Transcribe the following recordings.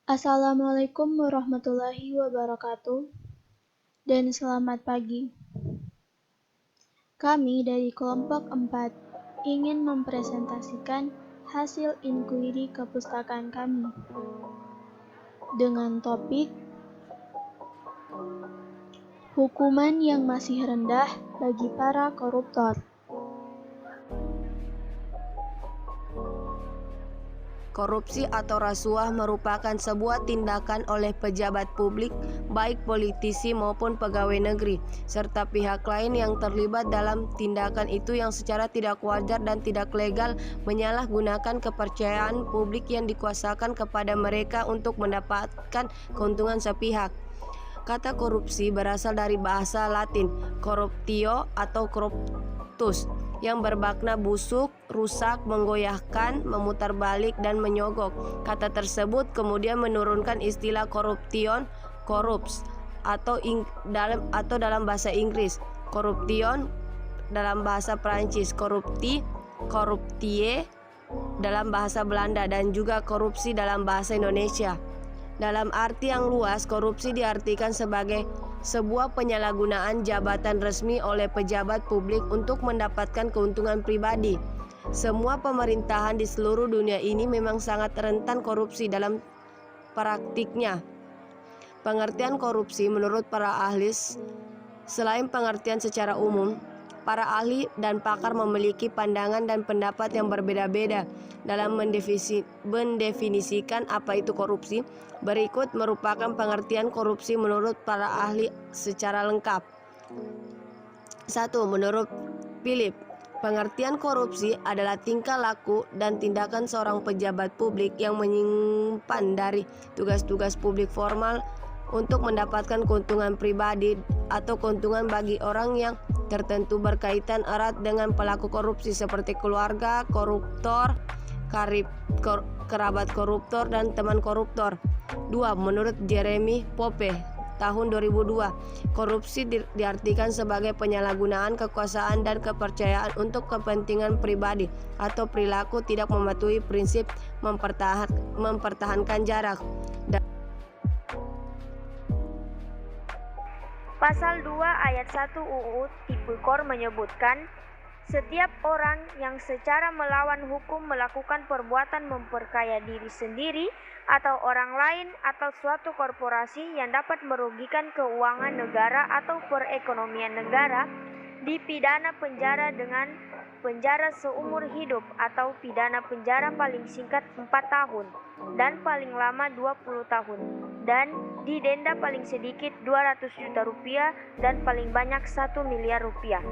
Assalamualaikum warahmatullahi wabarakatuh dan selamat pagi. Kami dari kelompok 4 ingin mempresentasikan hasil inkuiri kepustakaan kami dengan topik hukuman yang masih rendah bagi para koruptor. Korupsi atau rasuah merupakan sebuah tindakan oleh pejabat publik, baik politisi maupun pegawai negeri, serta pihak lain yang terlibat dalam tindakan itu yang secara tidak wajar dan tidak legal menyalahgunakan kepercayaan publik yang dikuasakan kepada mereka untuk mendapatkan keuntungan sepihak. Kata korupsi berasal dari bahasa Latin corruptio atau corruptus yang bermakna busuk, rusak, menggoyahkan, memutarbalik, dan menyogok. Kata tersebut kemudian menurunkan istilah corruption, corrupts, atau dalam bahasa Inggris, corruption dalam bahasa Prancis, corrupti, corruptie dalam bahasa Belanda, dan juga korupsi dalam bahasa Indonesia. Dalam arti yang luas, korupsi diartikan sebagai sebuah penyalahgunaan jabatan resmi oleh pejabat publik untuk mendapatkan keuntungan pribadi. Semua pemerintahan di seluruh dunia ini memang sangat rentan korupsi dalam praktiknya. Pengertian korupsi menurut para ahli, selain pengertian secara umum, para ahli dan pakar memiliki pandangan dan pendapat yang berbeda-beda dalam mendefinisikan apa itu korupsi. Berikut merupakan pengertian korupsi menurut para ahli secara lengkap. 1. Menurut Philip, pengertian korupsi adalah tingkah laku dan tindakan seorang pejabat publik yang menyimpan dari tugas-tugas publik formal untuk mendapatkan keuntungan pribadi atau keuntungan bagi orang yang tertentu berkaitan erat dengan pelaku korupsi seperti keluarga koruptor, kerabat koruptor, dan teman koruptor. 2. Menurut Jeremy Pope tahun 2002, korupsi diartikan sebagai penyalahgunaan kekuasaan dan kepercayaan untuk kepentingan pribadi atau perilaku tidak mematuhi prinsip mempertahankan jarak. Pasal 2 ayat 1 UU Tipikor menyebutkan, setiap orang yang secara melawan hukum melakukan perbuatan memperkaya diri sendiri atau orang lain atau suatu korporasi yang dapat merugikan keuangan negara atau perekonomian negara, dipidana penjara dengan penjara seumur hidup atau pidana penjara paling singkat 4 tahun dan paling lama 20 tahun dan didenda paling sedikit 200 juta rupiah dan paling banyak 1 miliar rupiah.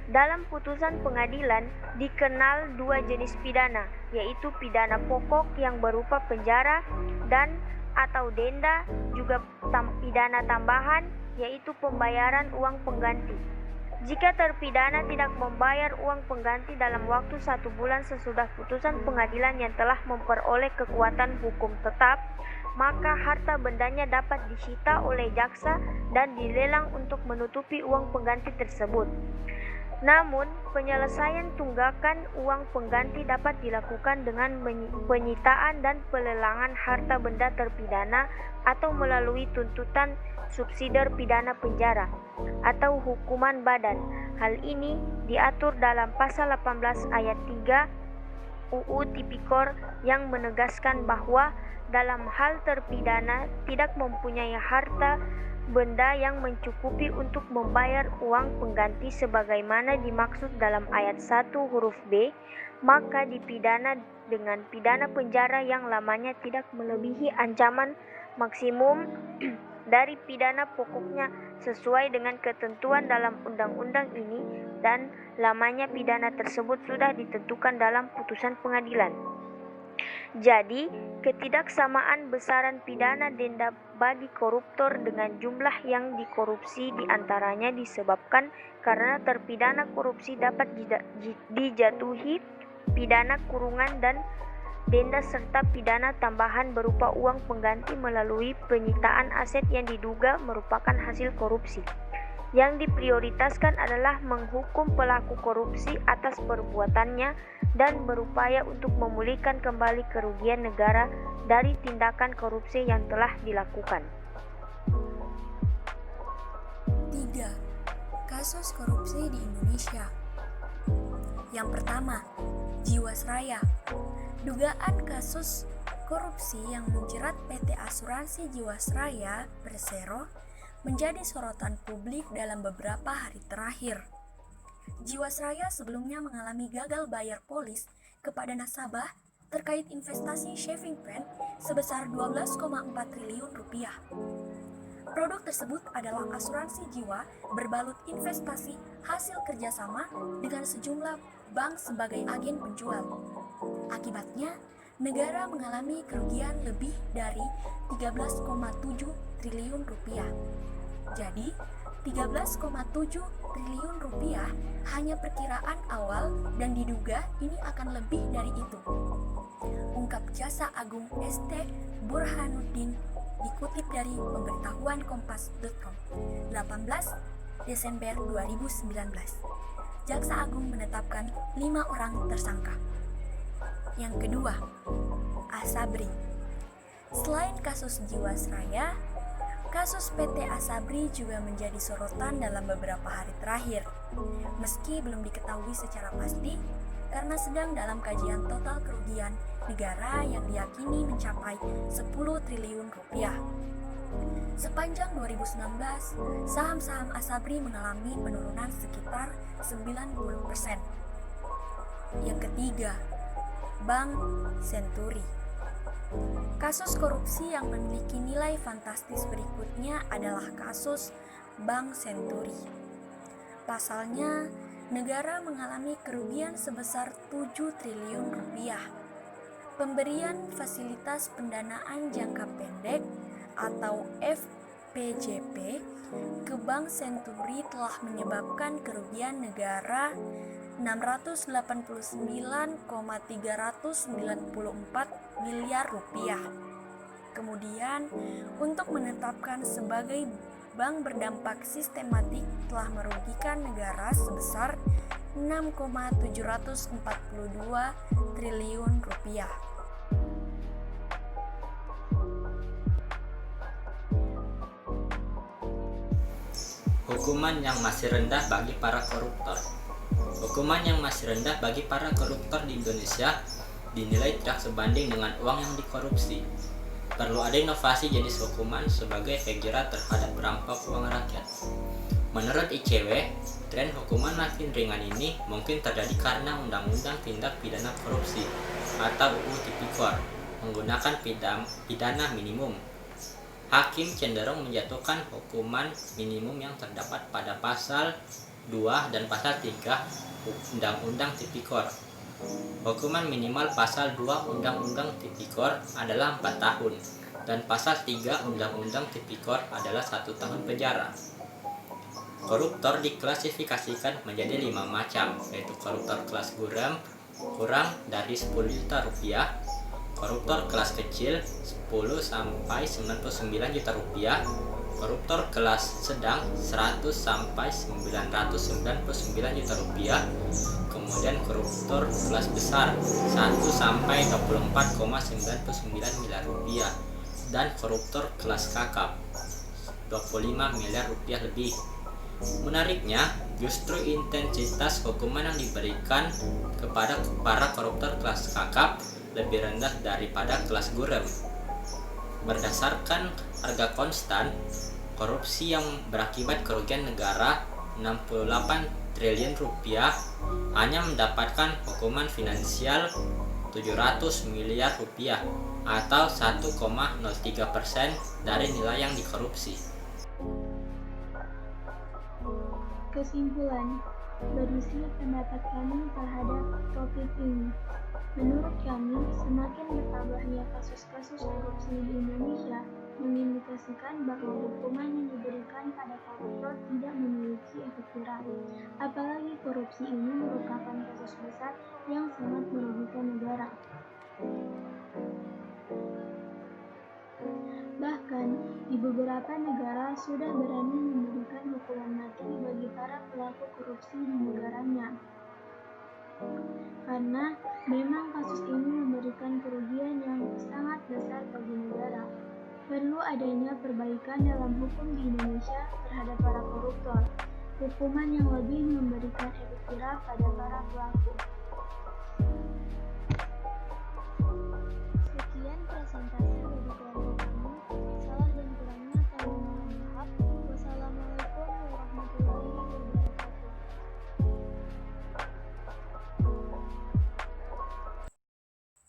Dalam putusan pengadilan dikenal dua jenis pidana, yaitu pidana pokok yang berupa penjara dan atau denda, juga pidana tambahan yaitu pembayaran uang pengganti. Jika terpidana tidak membayar uang pengganti dalam waktu 1 bulan sesudah putusan pengadilan yang telah memperoleh kekuatan hukum tetap, maka harta bendanya dapat disita oleh jaksa dan dilelang untuk menutupi uang pengganti tersebut. Namun, penyelesaian tunggakan uang pengganti dapat dilakukan dengan penyitaan dan pelelangan harta benda terpidana atau melalui tuntutan subsidiar pidana penjara atau hukuman badan. Hal ini diatur dalam pasal 18 ayat 3 UU Tipikor yang menegaskan bahwa dalam hal terpidana tidak mempunyai harta benda yang mencukupi untuk membayar uang pengganti sebagaimana dimaksud dalam ayat 1 huruf B, maka dipidana dengan pidana penjara yang lamanya tidak melebihi ancaman maksimum dari pidana pokoknya sesuai dengan ketentuan dalam undang-undang ini, dan lamanya pidana tersebut sudah ditentukan dalam putusan pengadilan. Jadi, ketidaksamaan besaran pidana denda bagi koruptor dengan jumlah yang dikorupsi diantaranya disebabkan karena terpidana korupsi dapat dijatuhi pidana kurungan dan denda serta pidana tambahan berupa uang pengganti melalui penyitaan aset yang diduga merupakan hasil korupsi. Yang diprioritaskan adalah menghukum pelaku korupsi atas perbuatannya dan berupaya untuk memulihkan kembali kerugian negara dari tindakan korupsi yang telah dilakukan. 3. Kasus korupsi di Indonesia. Yang pertama, Jiwasraya. Dugaan kasus korupsi yang menjerat PT Asuransi Jiwasraya Persero menjadi sorotan publik dalam beberapa hari terakhir. Jiwasraya sebelumnya mengalami gagal bayar polis kepada nasabah terkait investasi saving plan sebesar 12,4 triliun rupiah. Produk tersebut adalah asuransi jiwa berbalut investasi hasil kerjasama dengan sejumlah bank sebagai agen penjual. Akibatnya, negara mengalami kerugian lebih dari 13,7 triliun rupiah. Jadi, 13,7 triliun rupiah hanya perkiraan awal dan diduga ini akan lebih dari itu. Ungkap Jaksa Agung ST Burhanuddin dikutip dari pemberitahuan kompas.com 18 Desember 2019. Jaksa Agung menetapkan 5 orang tersangka. Yang kedua, Asabri. Selain kasus Jiwasraya, kasus PT Asabri juga menjadi sorotan dalam beberapa hari terakhir. Meski belum diketahui secara pasti, karena sedang dalam kajian total kerugian negara yang diyakini mencapai 10 triliun rupiah. Sepanjang 2019, saham-saham Asabri mengalami penurunan sekitar 90%. Yang ketiga, Bank Senturi. Kasus korupsi yang memiliki nilai fantastis berikutnya adalah kasus Bank Senturi. Pasalnya, negara mengalami kerugian sebesar 7 triliun rupiah. Pemberian fasilitas pendanaan jangka pendek atau FPJP ke Bank Senturi telah menyebabkan kerugian negara 689,394 miliar rupiah. Kemudian, untuk menetapkan sebagai bank berdampak sistematik telah merugikan negara sebesar 6,742 triliun rupiah. Hukuman yang masih rendah bagi para koruptor. Hukuman yang masih rendah bagi para koruptor di Indonesia dinilai tidak sebanding dengan uang yang dikorupsi. Perlu ada inovasi jenis hukuman sebagai efek jerah terhadap perampok uang rakyat. Menurut ICW, tren hukuman makin ringan ini mungkin terjadi karena Undang-Undang Tindak Pidana Korupsi atau UU Tipikor menggunakan pidana minimum. Hakim cenderung menjatuhkan hukuman minimum yang terdapat pada pasal 2 dan pasal 3 Undang-Undang Tipikor. Hukuman minimal pasal 2 Undang-Undang Tipikor adalah 4 tahun dan pasal 3 Undang-Undang Tipikor adalah 1 tahun penjara. Koruptor diklasifikasikan menjadi 5 macam, yaitu koruptor kelas guram kurang dari 10 juta rupiah, koruptor kelas kecil 10 sampai 99 juta rupiah, koruptor kelas sedang 100 sampai 999 juta rupiah, kemudian koruptor kelas besar 1 sampai 24,99 miliar rupiah, dan koruptor kelas kakap 25 miliar rupiah lebih. Menariknya, justru intensitas hukuman yang diberikan kepada para koruptor kelas kakap lebih rendah daripada kelas gurem. Berdasarkan harga konstan, korupsi yang berakibat kerugian negara 68 triliun rupiah hanya mendapatkan hukuman finansial 700 miliar rupiah atau 1,03% dari nilai yang dikorupsi. Kesimpulan, berisi pendapat kami terhadap topik ini. Menurut kami, semakin bertambahnya kasus-kasus korupsi di Indonesia mengindikasikan bahwa hukuman yang diberikan pada koruptor tidak memiliki efek jerah. Apalagi korupsi ini merupakan kasus besar yang sangat merugikan negara. Bahkan, di beberapa negara sudah berani memberikan hukuman mati bagi para pelaku korupsi di negaranya. Karena memang kasus ini memberikan kerugian yang sangat besar bagi negara. Perlu adanya perbaikan dalam hukum di Indonesia terhadap para koruptor, hukuman yang lebih memberikan efek jerah pada para pelaku.